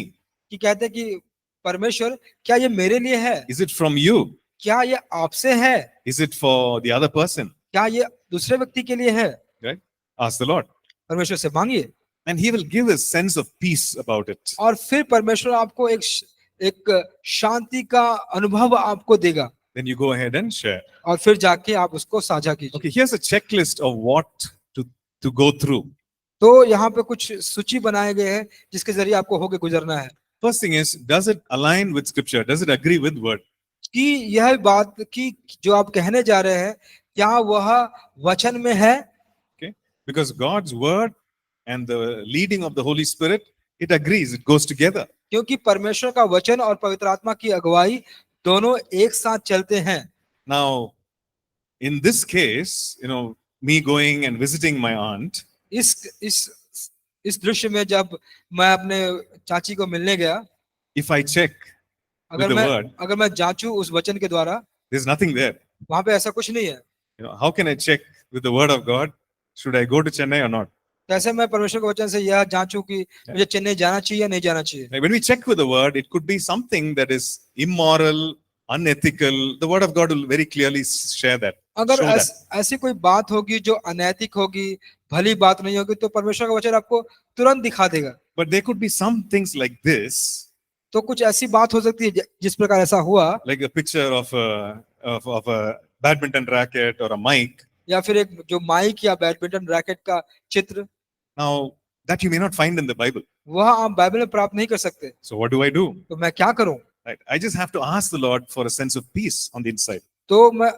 कि कहते हैं कि परमेश्वर क्या ये मेरे लिए है? Is it from you? क्या ये आपसे है? Is it for the other person? क्या ये दूसरे व्यक्ति के लिए है? Right? Ask the Lord. परमेश्वर से मांगिए And He will give a sense of peace about it. और फिर परमेश्वर आपको एक शांति का अनुभव आपको देगा। Then you go ahead and share. और फिर जाके आप उसको साझा कीजिए। Okay, here's a checklist of what to go through. तो यहाँ पे कुछ सूची बनाए गए हैं जिसके जरिए आपको होके गुजरना है। First thing is, does it align with scripture? Does it agree with word? कि यह बात की जो आप कहने जा रहे हैं क्या वह वचन में है? Okay, because God's word and the leading of the Holy Spirit, it agrees, it goes together. क्योंकि परमेश्वर का वचन और पवित्र आत्मा की अगुवाई दोनों एक साथ चलते हैं। Now, in this case, me going and visiting my aunt, इस दृश्य में जब मैं अपने चाची को मिलने गया, if I check with the word, अगर मैं जांचूं उस वचन के द्वारा, there's nothing there. वहां पे ऐसा कुछ नहीं है। How can I check with the word of God? Should I go to Chennai or not? कैसे मैं परमेश्वर के वचन से यह जांचूं कि मुझे चेन्नई जाना चाहिए या नहीं जाना चाहिए? When we check with the word, it could be something that is immoral, unethical. The word of God will very clearly share that. अगर show that. ऐसी कोई बात होगी जो अनैतिक होगी, भली बात नहीं होगी, तो परमेश्वर का वचन आपको तुरंत दिखा देगा। But there could be some things like this, तो कुछ ऐसी बात हो सकती है जिस प्रकार ऐसा हुआ, like a picture of a badminton racket or a mic. या फिर एक जो माइक या बैडमिंटन रैकेट का चित्र, Now, that you may not find in the Bible. वह आप बाइबल में प्राप्त नहीं कर सकते। So what do I do? तो मैं क्या करूं? Right? I just have to ask the Lord for a sense of peace on the inside. तो मैं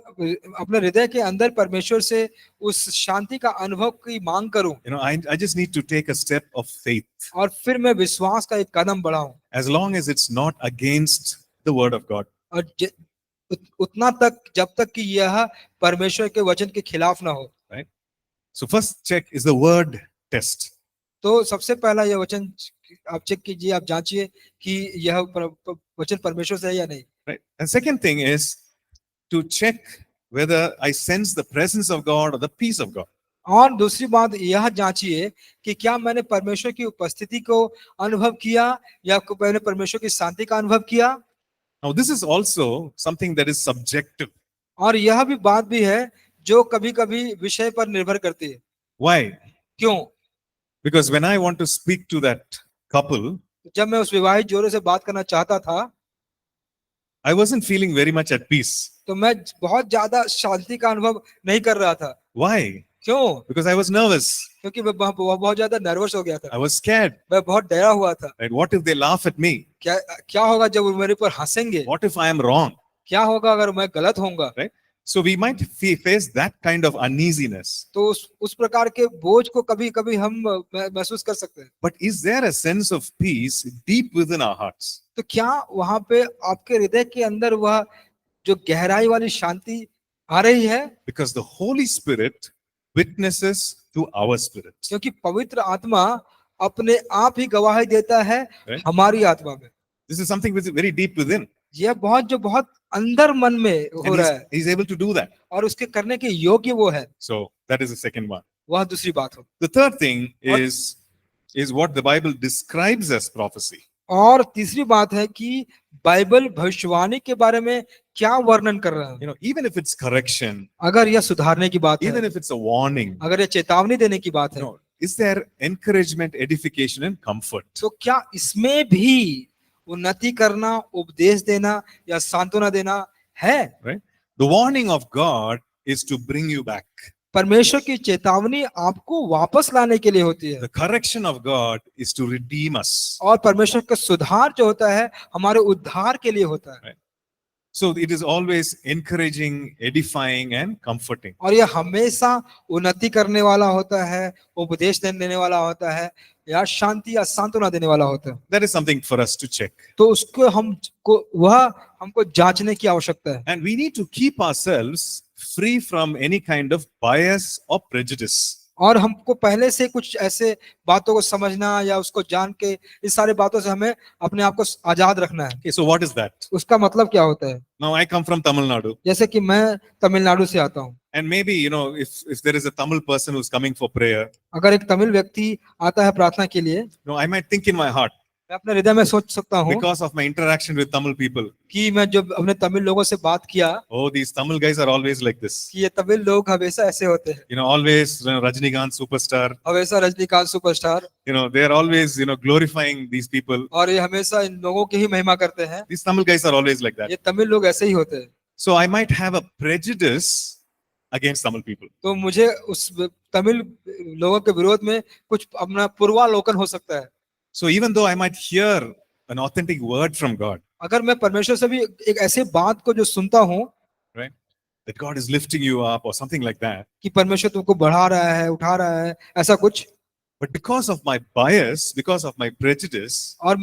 अपने हृदय के अंदर परमेश्वर से उस शांति का अनुभव की मांग करूं, You know, I just need to take a step of faith और फिर मैं विश्वास का एक कदम बढ़ाऊं, as long as it's not against the word of God. और उतना तक जब तक कि यह परमेश्वर के वचन के खिलाफ ना हो। So first check is the word test. तो सबसे पहला यह वचन आप चेक कीजिए, आप जांचिए कि यह वचन परमेश्वर से है या नहीं। Right? And second thing is to check whether I sense the presence of God or the peace of God. और दूसरी बात यह जांचिए कि क्या मैंने परमेश्वर की उपस्थिति को अनुभव किया या मैंने परमेश्वर की शांति का अनुभव किया। Now this is also something that is subjective. और यह भी बात भी है जो कभी-कभी विषय पर निर्भर करती है। Why? क्यों? Because when I want to speak to that couple, जब मैं उस विवाहित जोड़े से बात करना चाहता था, I wasn't feeling very much at peace. तो मैं बहुत ज्यादा शांति का अनुभव नहीं कर रहा था। Why? क्यों? Because I was nervous. क्योंकि मैं बहुत ज्यादा नर्वस हो गया था, I was scared. मैं बहुत डरा हुआ था। Right? What if they laugh at me? क्या होगा जब वो मेरे पर हंसेंगे? What if I am wrong? क्या होगा अगर मैं गलत होऊंगा? Right? So we might face that kind of uneasiness. तो उस प्रकार के बोझ को कभी-कभी हम महसूस कर सकते हैं। But is there a sense of peace deep within our hearts? तो क्या वहां पे आपके हृदय के अंदर वह जो गहराई वाली शांति आ रही है? Because the Holy Spirit witnesses to our spirit. क्योंकि पवित्र आत्मा अपने आप ही गवाही देता है Right? हमारी आत्मा में। This is something which is very deep within. यह बहुत अंदर मन में हो And रहा है, he's able to do that. और उसके करने के योग्य वो है। So that is the second one. वह दूसरी बात हो। The third thing is what the Bible describes as prophecy. और तीसरी बात है कि बाइबल भविष्यवाणी के बारे में क्या वर्णन कर रहा है। You know, even if it's correction, अगर यह सुधारने की बात even है, if it's a warning, अगर यह चेतावनी देने की बात you है, know, is there encouragement, edification, and comfort? तो क्या इसमें भी उन्नति करना, उपदेश देना या सांत्वना देना है? Right? The warning of God is to bring you back. परमेश्वर की चेतावनी आपको वापस लाने के लिए होती है, The correction of God is to redeem us. और परमेश्वर का सुधार जो होता है हमारे उद्धार के लिए होता है। So it is always encouraging, edifying, and comforting. और यह हमेशा उन्नति करने वाला होता है, उपदेश देने वाला होता है, या शांति या सांत्वना देने वाला होता है। That is something for us to check. तो उसको हमको जांचने की आवश्यकता है। And we need to keep ourselves free from any kind of bias or prejudice. और हमको पहले से कुछ ऐसे बातों को समझना या उसको जान के इस सारे बातों से हमें अपने आप को आजाद रखना है। Okay, so what is that? उसका मतलब क्या होता है? Now I come from Tamil Nadu. जैसे कि मैं तमिलनाडु से आता हूँ, And maybe, you know, if there is a Tamil person who's coming for prayer, अगर एक तमिल व्यक्ति आता है प्रार्थना के लिए, you know, I might think in my heart, मैं अपने हृदय में सोच सकता हूँ because of my interaction with Tamil people, कि मैं जब अपने तमिल लोगों से बात किया oh, these Tamil guys are always like this. कि ये तमिल लोग हमेशा ऐसे होते हैं, You know, always, you know, Rajinikanth superstar, हमेशा Rajinikanth superstar, you know, they are always, you know, glorifying these people. और ये हमेशा इन लोगों की ही महिमा करते हैं। These Tamil guys are always like that. ये तमिल लोग ऐसे ही होते हैं। So I might have a prejudice against Tamil people. तो मुझे उस तमिल लोगों के विरोध में कुछ अपना पूर्वालोकन हो सकता है। So even though I might hear an authentic word from God, अगर मैं परमेश्वर से भी एक ऐसे बात को जो सुनता हूँ right, that God is lifting you up or something like that, कि परमेश्वर तुमको बढ़ा रहा है, उठा रहा है, ऐसा कुछ, but because of my bias, because of my prejudice, और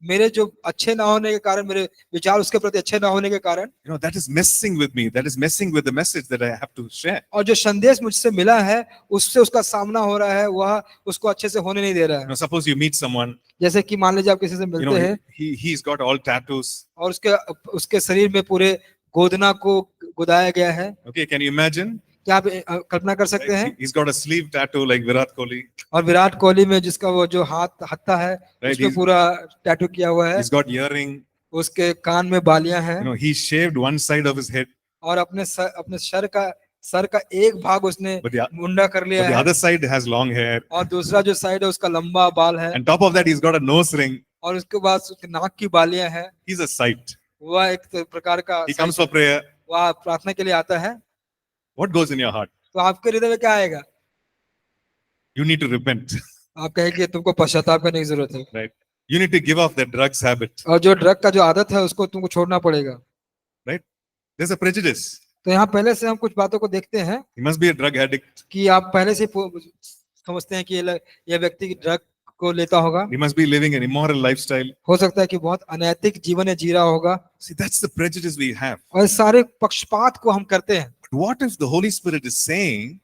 मेरे जो अच्छे ना होने के कारण, मेरे विचार उसके प्रति अच्छे ना होने के कारण, you know, that is messing with me. That is messing with the message that I have to share. और जो संदेश मुझसे मिला है उससे उसका सामना हो रहा है, वह उसको अच्छे से होने नहीं दे रहा You है। know, suppose you meet someone, जैसे कि मान लीजिए आप किसी से you मिलते know, हैं he's got all tattoos. और उसके शरीर में पूरे गोदना को गुदाया गया है। Okay, can you imagine? क्या आप कल्पना कर सकते हैं? Right? He's got a sleeve tattoo like Virat Kohli. और विराट कोहली में जिसका वो जो हत्था है, Right, उसमें he's- पूरा टैटू किया हुआ है, He's got earring. उसके कान में बालियां हैं, You know, he shaved one side of his head. और अपने सर का एक भाग उसने But the, मुंडा कर लिया but the है, other side has long hair. और दूसरा जो साइड है उसका लंबा बाल है, And top of that, he's got a nose ring. और उसके बाद उसके नाक की बालियां हैं। He's a sight. वह एक प्रकार का He comes for prayer. वह प्रार्थना के लिए आता है। What goes in your heart? तो आपके हृदय में क्या आएगा? You need to repent, आप कहेंगे तुमको पश्चाताप करने की जरूरत है, right? You need to give off that drugs habit, और जो ड्रग का जो आदत है उसको तुमको छोड़ना पड़ेगा। right? There's a prejudice. तो यहाँ पहले से हम कुछ बातों को देखते हैं He must be a drug addict. कि आप पहले से समझते हैं कि यह व्यक्ति ड्रग को लेता होगा, He must be living an immoral lifestyle. हो सकता है कि बहुत अनैतिक जीवन जी रहा होगा, See, that's the prejudice we have. और इस सारे पक्षपात को हम करते हैं। But what if the Holy Spirit is saying,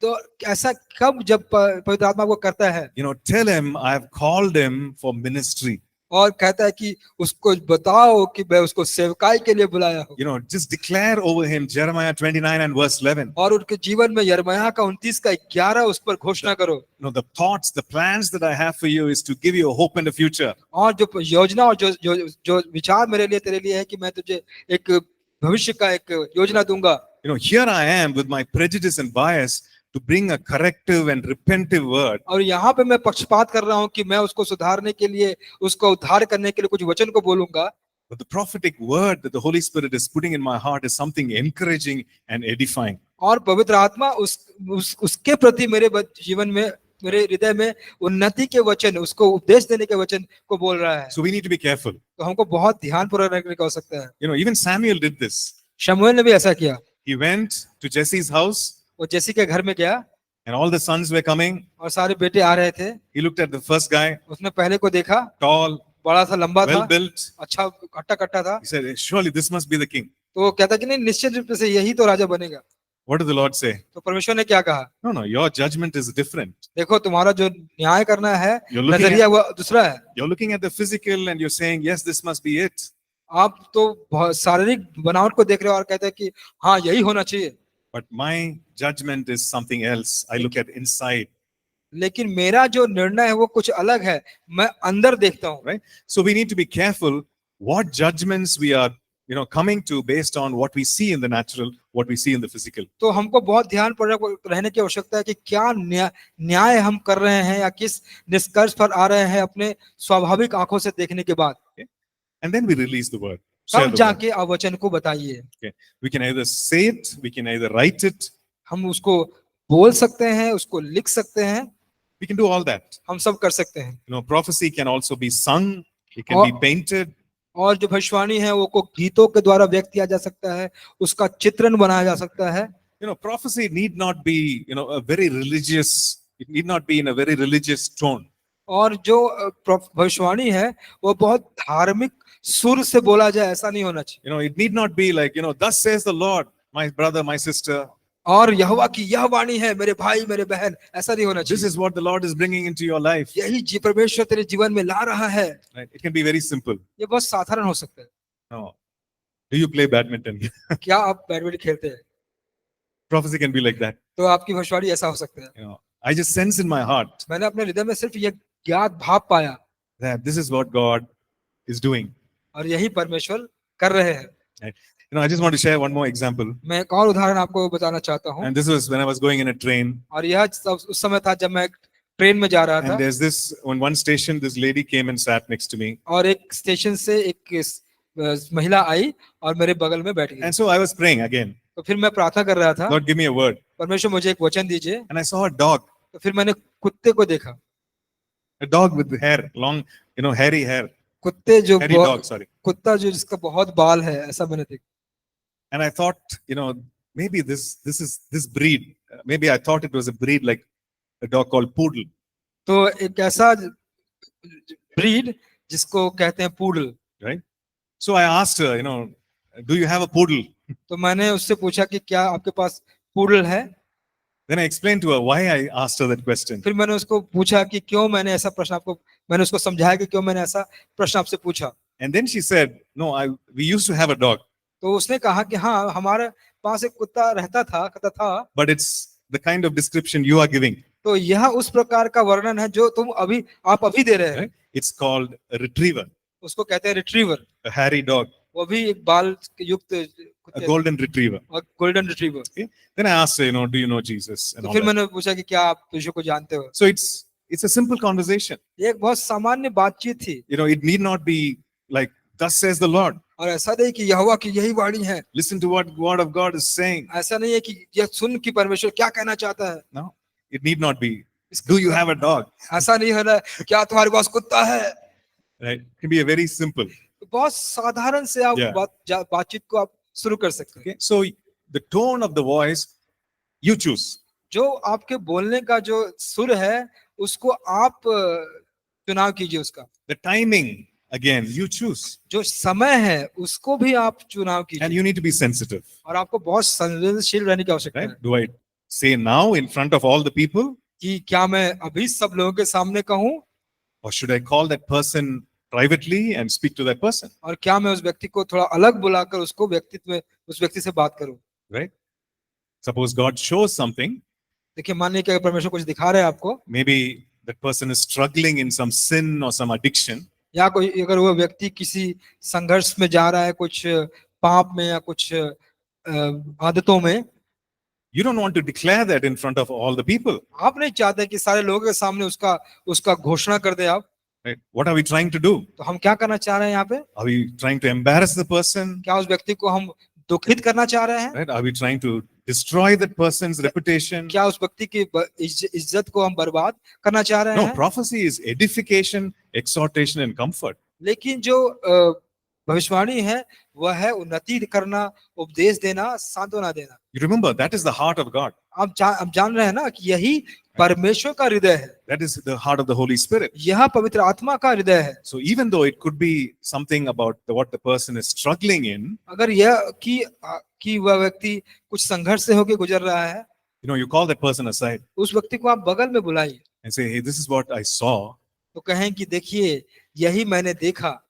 तो ऐसा कब जब पवित्र आत्मा को करता है tell him I have called him for ministry. और कहता है कि उसको बताओ कि मैं उसको सेवकाई के लिए बुलाया हूँ, Just declare over him Jeremiah 29 and verse 11. और उनके जीवन में यिर्मयाह का 29 का 11 उस पर घोषणा करो। The thoughts, the plans that I have for you is to give you a hope and a future. और जो योजना और जो विचार मेरे लिए तेरे लिए है कि मैं तुझे एक भविष्य का एक योजना दूंगा। Here I am with my prejudice and bias to bring a corrective and repentive word. और यहाँ पे मैं पक्षपात कर रहा हूँ कि मैं उसको सुधारने के लिए, उसको उद्धार करने के लिए कुछ वचन को बोलूंगा। But the prophetic word that the Holy Spirit is putting in my heart is something encouraging and edifying. और पवित्र आत्मा उसके प्रति मेरे जीवन में, मेरे हृदय में उन्नति के वचन, उसको उपदेश देने के वचन को बोल रहा है। So we need to be careful. तो हमको बहुत ध्यानपूर्वक रहने की आवश्यकता है। Even Samuel did this. शमूएल ने भी ऐसा किया। He went to Jesse's house. वो जेसी के घर में गया, And all the sons were coming. और सारे बेटे आ रहे थे। He looked at the first guy, उसने पहले को देखा, tall, बड़ा सा, लंबा well था, built. अच्छा कट्टा कट्टा था। He said, surely this must be the king. तो वो कहता कि नहीं, निश्चित रूप से यही तो राजा बनेगा। What did the Lord say? तो परमेश्वर ने क्या कहा? No, your judgment is different. देखो तुम्हारा जो न्याय करना है, You're looking नजरिया वो दूसरा है। You're looking at the physical and you're saying, yes, this must be it. आप तो शारीरिक बनावट को देख रहे हो और कहते हैं कि हाँ यही होना चाहिए। But my judgment is something else. I look at inside. लेकिन मेरा जो निर्णय है वो कुछ अलग है, मैं अंदर देखता हूँ। Right? So we need to be careful what judgments we are, coming to based on what we see in the natural, what we see in the physical. तो हमको बहुत ध्यानपूर्वक रहने की आवश्यकता है कि क्या न्याय हम कर रहे हैं या किस निष्कर्ष पर आ रहे हैं अपने स्वाभाविक आंखों से देखने के बाद। Okay? And then we release the word. तब जाके आप वचन को बताइए। Okay. We can either say it, we can either write it. हम उसको बोल सकते हैं, उसको लिख सकते हैं, We can do all that. हम सब कर सकते हैं। Prophecy can also be sung. It can be painted. और जो भविष्यवाणी है वो को गीतों के द्वारा व्यक्त किया जा सकता है, उसका चित्रण बनाया जा सकता है। Prophecy need not be, a very religious. It need not be in a very religious tone. और जो भविष्यवाणी है वो बहुत धार्मिक सुर से बोला जाए, ऐसा नहीं होना चाहिए। It need not be like, thus says the Lord, my brother, my sister. और यहोवा की यह वाणी है, मेरे भाई मेरे बहन, ऐसा नहीं होना This चाहिए। is what the Lord is bringing into your life. यही परमेश्वर तेरे जीवन में ला रहा है। Right? It can be very simple. ये बहुत साधारण हो सकता है। No. Do you play badminton? क्या आप बैडमिंटन खेलते हैं? Prophecy can be like that. तो आपकी भविष्यवाणी ऐसा हो सकता है। I just sense in my heart मैंने अपने हृदय में सिर्फ ये ज्ञात भाव पाया that this is what God is doing. और यही परमेश्वर कर रहे हैं। Right? I just want to share one more example. मैं एक और उदाहरण आपको बताना चाहता हूँ। And this was when I was going in a train. और यह उस समय था जब मैं ट्रेन में जा रहा था। And there's this, on one station, this lady came and sat next to me. और एक स्टेशन से एक महिला आई और मेरे बगल में बैठ गई। And so I was praying again. तो फिर मैं प्रार्थना कर रहा था, Lord, give me a word. परमेश्वर मुझे एक वचन दीजिए। And I saw a dog. तो फिर मैंने कुत्ते को देखा। A dog with hair, long, hairy hair. कुत्ते जो Hairy dog, sorry. कुत्ता जो जिसका बहुत बाल है, ऐसा मैंने देखा। And I thought, maybe this breed. Maybe I thought it was a breed like a dog called poodle. तो एक ऐसा ब्रीड जिसको कहते हैं poodle. Right? So I asked her, do you have a poodle? तो मैंने उससे पूछा कि क्या आपके पास पूडल है? Then I explained to her why I asked her that question. फिर मैंने उसको पूछा कि क्यों मैंने ऐसा प्रश्न मैंने उसको समझाया कि क्यों मैंने ऐसा प्रश्न आपसे पूछा। And then she said, no, we used to have a dog. तो उसने कहा कि हाँ, हमारे पास एक कुत्ता रहता था। But it's the kind of description you are giving. तो यह उस प्रकार का वर्णन है जो आप अभी दे रहे हैं। Right? It's called a retriever, उसको कहते हैं रिट्रीवर, a hairy dog. वो भी एक बाल युक्त a कुत्ते golden retriever. और golden retriever. Okay. Then I asked her, do you know Jesus? And तो all फिर that. मैंने पूछा कि क्या आप यीशु को जानते हो? So it's a simple conversation. ये एक बहुत सामान्य बातचीत थी It need not be like, thus says the Lord. और ऐसा नहीं कि यहोवा की यही वाणी है, Listen to what word of God is saying. ऐसा नहीं है कि यह सुन कि परमेश्वर क्या कहना चाहता है, No, it need not be. Do you have a dog? ऐसा नहीं है ना क्या तुम्हारे पास कुत्ता है। Right? It can be a very simple. तो बहुत साधारण से आप Yeah. बातचीत को आप शुरू कर सकते हैं। Okay. So the tone of the voice, you choose. जो आपके बोलने का जो सुर है उसको आप चुनाव कीजिए, उसका The timing, again, you choose. जो समय है उसको भी आप चुनाव And कीजिए you need to be sensitive. और आपको बहुत संवेदनशील रहने की आवश्यकता Right? है Do I say now in front of all the people? कि क्या मैं अभी सब लोगों के सामने कहूँ Or should I call that person privately and speak to that person? और क्या मैं उस व्यक्ति को थोड़ा अलग बुलाकर उसको व्यक्तित्व में उस व्यक्ति से बात करूं। Right? Suppose God shows something, देखिए मानिए कि अगर परमेश्वर कुछ दिखा रहे हैं आपको, maybe that person is struggling in some sin or some addiction. या कोई अगर वो व्यक्ति किसी संघर्ष में जा रहा है, कुछ पाप में या कुछ आदतों में, You don't want to declare that in front of all the people. आप नहीं चाहते कि सारे लोगों के सामने उसका घोषणा कर दे आप। Right? What are we trying to do? तो हम क्या करना चाह रहे हैं यहाँ पे? Are we trying to embarrass the person? क्या उस व्यक्ति को हम दुखित करना चाह रहे हैं? Right? Are we trying to destroy that person's reputation? क्या उस व्यक्ति की इज्जत को हम बर्बाद करना चाह रहे No, हैं? prophecy is edification, exhortation, and comfort. लेकिन जो भविष्यवाणी है वह है उन्नति करना, उपदेश देना, सांत्वना देना। You remember, that is the heart of God. आप जान रहे हैं ना कि यही परमेश्वर का हृदय है, That is the heart of the Holy Spirit. यह पवित्र आत्मा का हृदय है। So even though it could be something about what the person is struggling in, अगर यह कि वह व्यक्ति कुछ संघर्ष से होकर गुजर रहा है, you call that person aside उस व्यक्ति को आप बगल में बुलाइए and say, hey, this is what I saw, तो कहें कि देखिए यही मैंने देखा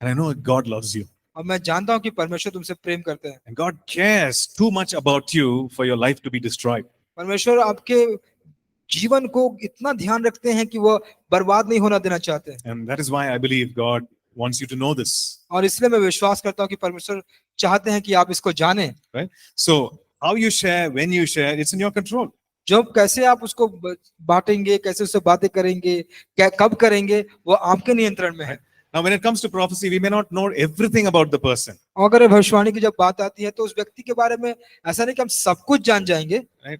and I know God loves you. और मैं जानता हूं कि परमेश्वर तुमसे प्रेम करते हैं। And God cares too much about you for your life to be destroyed. परमेश्वर आपके जीवन को इतना ध्यान रखते हैं कि वो बर्बाद नहीं होना देना चाहते हैं। And that is why I believe God wants you to know this. और इसलिए मैं विश्वास करता हूं कि परमेश्वर चाहते हैं कि आप इसको जानें। Right? So how you share, when you share, it's in your control. जो कैसे आप उसको बांटेंगे, कैसे उससे बातें करेंगे, कब करेंगे, वो आपके नियंत्रण में है। Now, when it comes to prophecy, we may not know everything about the person. अगर भविष्यवाणी की जब बात आती है तो उस व्यक्ति के बारे में ऐसा नहीं कि हम सब कुछ जान जाएंगे। Right?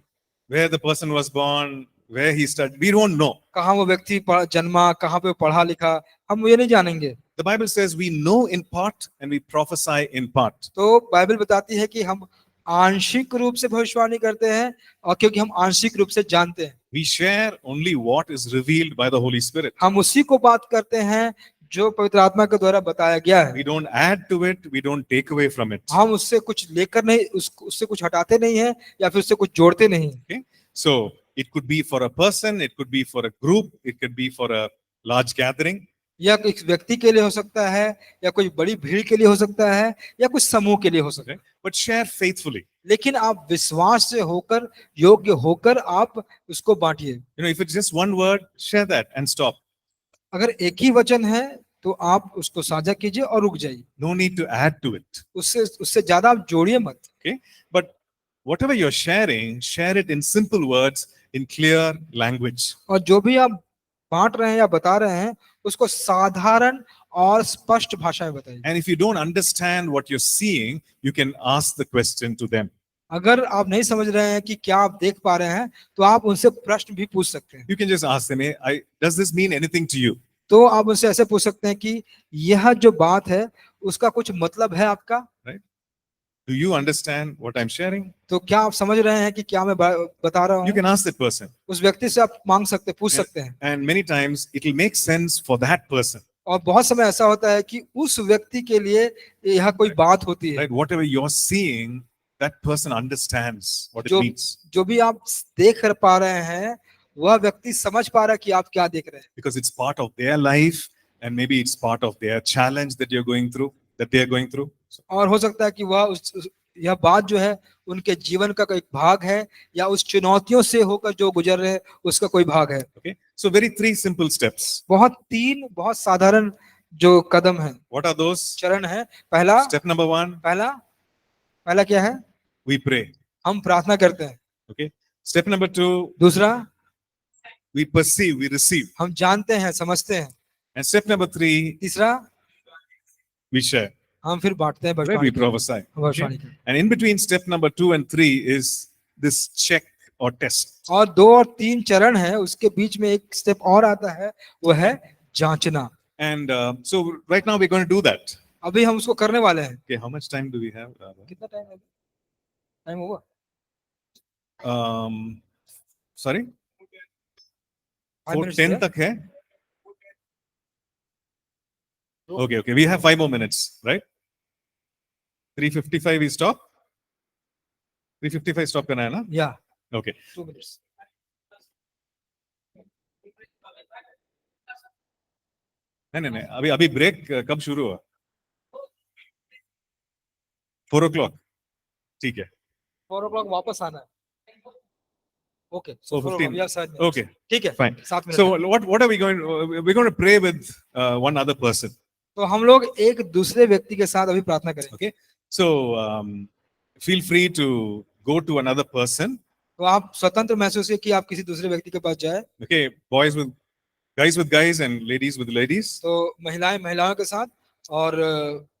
Where the person was born, where he studied, we don't know. कहाँ वो व्यक्ति जन्मा, कहाँ पे पढ़ा लिखा, हम ये नहीं जानेंगे। The Bible says we know in part and we prophesy in part. तो बाइबल बताती है कि हम आंशिक रूप से भविष्यवाणी करते हैं और क्योंकि हम आंशिक रूप से जानते हैं, We share only what is revealed by the Holy Spirit. हम उसी को बात करते हैं जो पवित्र आत्मा के द्वारा बताया गया है। We don't add to it, we don't take away from it. हम उससे कुछ लेकर नहीं, उससे कुछ हटाते नहीं है या फिर उससे कुछ जोड़ते नहीं। Okay? So it could be for a person, it could be for a group, it could be for a large gathering. या एक व्यक्ति के लिए हो सकता है, या कोई बड़ी भीड़ के लिए हो सकता है, या कुछ समूह के लिए हो सकता है। But share faithfully. लेकिन आप विश्वास से होकर, योग्य होकर आप उसको बांटिए। If it's just one word, share that and stop. अगर एक ही वचन है तो आप उसको साझा कीजिए और रुक जाइए। No need to add to it. उससे ज्यादा आप जोड़िए मत। Okay? But whatever you're sharing, share it in simple words, in clear language. और जो भी आप बांट रहे हैं या बता रहे हैं उसको साधारण और स्पष्ट भाषा में बताइए। And if you don't understand what you're seeing, you can ask the question to them. अगर आप नहीं समझ रहे हैं कि क्या आप देख पा रहे हैं तो आप उनसे प्रश्न भी पूछ सकते हैं। You can just ask them, hey, does this mean anything to you? तो आप उनसे ऐसे पूछ सकते हैं कि यह जो बात है उसका कुछ मतलब है आपका? Do you understand what I'm sharing? तो क्या आप समझ रहे हैं कि क्या मैं बता रहा You हूँ? can ask that person. उस व्यक्ति से आप मांग सकते, पूछ सकते हैं। And many times it will make sense for that person. और बहुत समय ऐसा होता है कि उस व्यक्ति के लिए यह कोई बात होती है। Right? Whatever you're seeing, that person understands what it जो means. जो भी आप देख पा रहे हैं वह व्यक्ति समझ पा रहा है कि आप क्या देख रहे हैं। Because it's part of their life and maybe it's part of their challenge that you're going through, that they're going through. और हो सकता है कि वह यह बात जो है उनके जीवन का कोई भाग है या उस चुनौतियों से होकर जो गुजर रहे हैं उसका कोई भाग है। Okay? So very 3 simple steps. बहुत साधारण जो कदम है, What are those? चरण है। पहला Step number 1, पहला क्या है? we pray. हम प्रार्थना करते हैं। Okay. Step number 2, दूसरा, we perceive, we receive. हम जानते हैं, समझते हैं। And step number 3, तीसरा, we share. हम फिर बांटते हैं, Right? भविष्यवाणी We करते prophesy. हैं, भविष्यवाणी करते हैं। And in between step number 2 and 3 is this check or test. और 2 और 3 चरण है, उसके बीच में एक स्टेप और आता है, वो है जांचना। And so right now we're going to do that. अभी हम उसको करने वाले हैं। Okay, how much time do we have? कितना टाइम है? टाइम होगा? Sorry? 5 minutes 4:10 है? tak hai? Okay, we have 5 more minutes, right? 3:55 we stop? 3:55 stop करना है ना? या Okay. 2 minutes। नहीं, अभी ब्रेक कब शुरू हुआ? 4 o'clock. ठीक है. 4 o'clock वापस आना है। Okay, So 15. Okay, ठीक है, fine. 7 minute. So what are we going? We're going to pray with one other person. तो हम लोग एक दूसरे व्यक्ति के साथ अभी प्रार्थना करेंगे। Okay. So feel free to go to another person. तो आप स्वतंत्र महसूस कीजिए कि आप किसी दूसरे व्यक्ति के पास जाए। Okay, guys with guys and ladies with ladies. तो महिलाएं महिलाओं के साथ और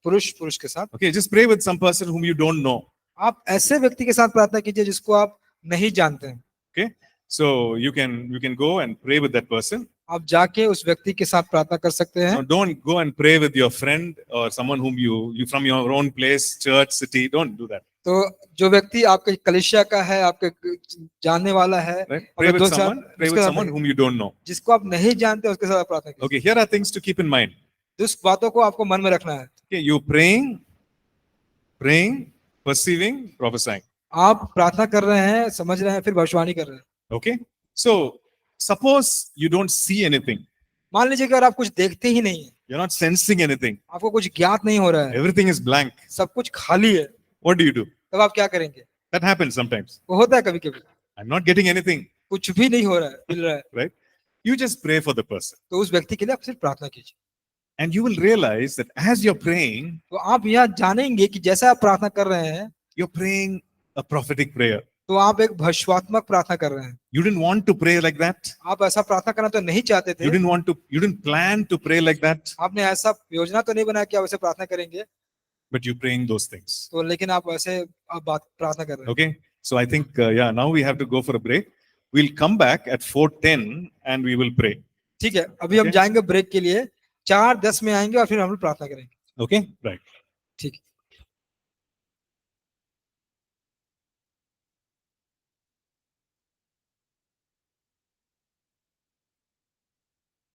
पुरुष पुरुष के साथ। Okay, just pray with some person whom you don't know. आप ऐसे व्यक्ति के साथ प्रार्थना कीजिए जिसको आप नहीं जानते हैं। Okay, so you can go and pray with that person. आप जाके उस व्यक्ति के साथ प्रार्थना कर सकते हैं। Now, don't go and pray with your friend or someone whom you from your own place, church, city. Don't do that. तो जो व्यक्ति आपके कलीसिया का है, आपके जानने वाला है, Right? अगर Pray with someone whom you don't know. जिसको आप नहीं जानते उसके साथ प्रार्थना कीजिए। Okay, here are things to keep in mind. उस बातों को आपको मन में रखना है। Okay, you praying, perceiving, prophesying. आप प्रार्थना कर रहे हैं, समझ रहे हैं, फिर भविष्यवाणी कर रहे हैं। Okay, so suppose you don't see anything, मान लीजिए कि अगर आप कुछ देखते ही नहीं है, you're not sensing anything, आपको कुछ ज्ञात नहीं हो रहा है, everything is blank. सब कुछ खाली है, What do you do? तब आप क्या करेंगे? That happens sometimes. वो होता है कभी कभी, I'm not getting anything, कुछ भी नहीं हो रहा है, मिल रहा है, right? You just pray for the person, तो उस व्यक्ति के लिए आप सिर्फ प्रार्थना कीजिए। and you will realize that as you're praying, तो आप यह जानेंगे कि जैसा आप प्रार्थना कर रहे हैं, you're praying a prophetic prayer. तो आप एक भविष्यवात्मक प्रार्थना कर रहे हैं। You didn't want to pray like that. आप ऐसा प्रार्थना करना तो नहीं चाहते थे, You didn't plan to pray like that, आपने ऐसा योजना तो नहीं बनाया कि आप वैसे प्रार्थना करेंगे, but you're praying those things. तो लेकिन आप वैसे आप बात प्रार्थना कर रहे हैं। Okay, so I think now we have to go for a break. We'll come back at 4:10 and we will pray. ठीक है, अभी हम Okay. जाएंगे ब्रेक के लिए, 4:10 में आएंगे और फिर हम लोग प्रार्थना करेंगे। Okay, right. ठीक है।